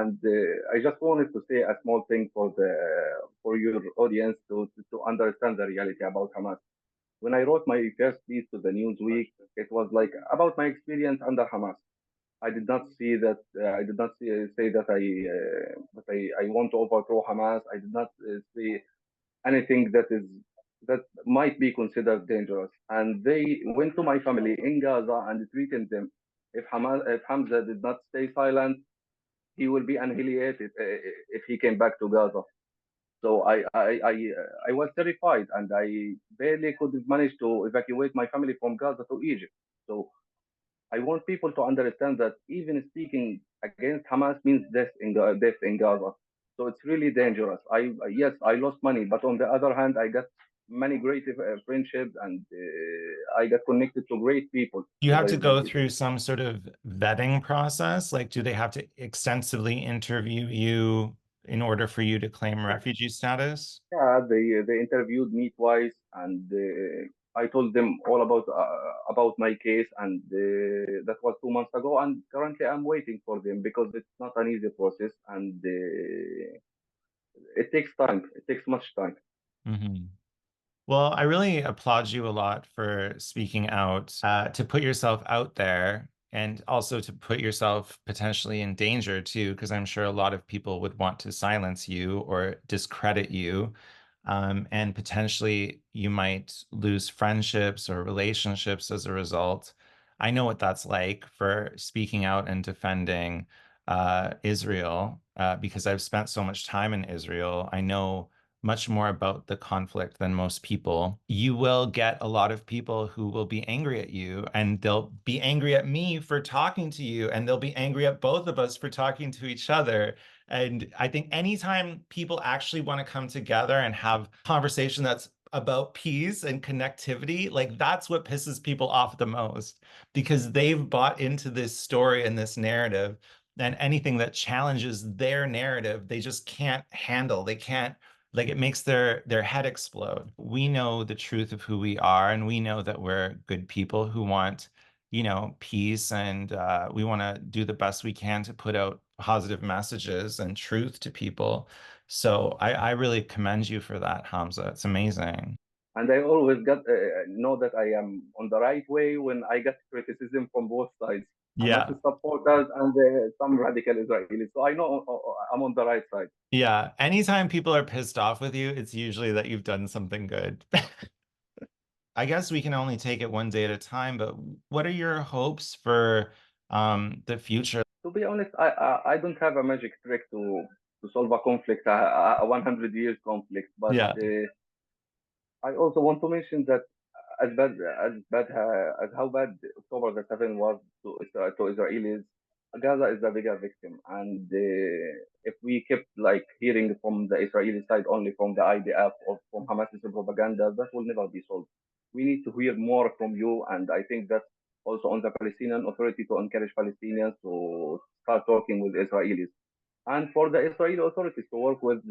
And I just wanted to say a small thing for your audience to understand the reality about Hamas. When I wrote my first piece to the Newsweek, it was like about my experience under Hamas. I did not see that. I did not say that I want to overthrow Hamas. I did not say anything that might be considered dangerous. And they went to my family in Gaza and threatened them. If Hamza did not stay silent, he will be annihilated if he came back to Gaza. So I was terrified, and I barely could manage to evacuate my family from Gaza to Egypt. So I want people to understand that even speaking against Hamas means death in Gaza. So it's really dangerous. Yes, I lost money, but on the other hand, I got many great friendships, and I got connected to great people. You have to With go this. through some sort of vetting process. Like, do they have to extensively interview you in order for you to claim refugee status? Yeah, they interviewed me twice, and I told them all about my case, and that was 2 months ago. And currently, I'm waiting for them because it's not an easy process, and it takes time. It takes much time. Hmm. Well, I really applaud you a lot for speaking out, to put yourself out there and also to put yourself potentially in danger too, because I'm sure a lot of people would want to silence you or discredit you. And potentially you might lose friendships or relationships as a result. I know what that's like for speaking out and defending Israel, because I've spent so much time in Israel. I know much more about the conflict than most people. You will get a lot of people who will be angry at you, and they'll be angry at me for talking to you, and they'll be angry at both of us for talking to each other. And I think anytime people actually want to come together and have conversation that's about peace and connectivity, like that's what pisses people off the most, because they've bought into this story and this narrative, and anything that challenges their narrative, they just can't handle. They can't, like, it makes their head explode. We know the truth of who we are, and we know that we're good people who want, peace, and we want to do the best we can to put out positive messages and truth to people. So I really commend you for that, Hamza. It's amazing. And I always got know that I am on the right way when I get criticism from both sides. Hamas Yeah. supporters and some radical Israelis. So I know I'm on the right side. Yeah. Anytime people are pissed off with you, it's usually that you've done something good. I guess we can only take it one day at a time, but what are your hopes for the future? To be honest, I don't have a magic trick to solve a conflict, a 100 years conflict. But Yeah. I also want to mention that as how bad October the 7th was to Israelis, Gaza is the bigger victim. And if we kept like hearing from the Israeli side only from the IDF or from Hamas's propaganda, that will never be solved. We need to hear more from you, and I think that's also on the Palestinian Authority to encourage Palestinians to start talking with Israelis, and for the Israeli authorities to work with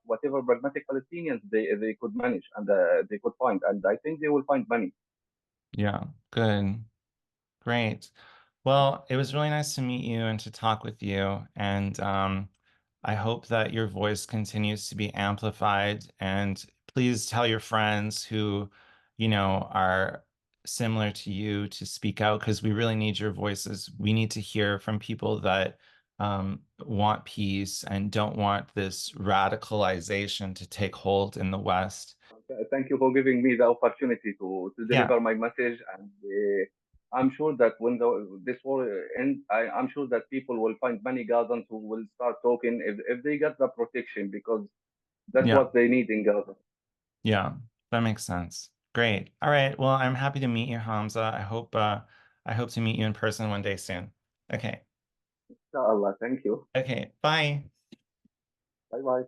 whatever pragmatic Palestinians they could manage and they could find. And I think they will find money. Yeah. Good. Great. Well, it was really nice to meet you and to talk with you. And I hope that your voice continues to be amplified. And please tell your friends who, are similar to you to speak out, because we really need your voices. We need to hear from people that want peace and don't want this radicalization to take hold in the West. Thank you for giving me the opportunity to Yeah. deliver my message. And I'm sure that when this war ends, I'm sure that people will find many Gazans who will start talking if they get the protection, because that's Yeah. what they need in Gaza. Yeah, that makes sense. Great. All right. Well, I'm happy to meet you, Hamza. I hope to meet you in person one day soon. Okay. Inshallah. Thank you. Okay. Bye. Bye bye.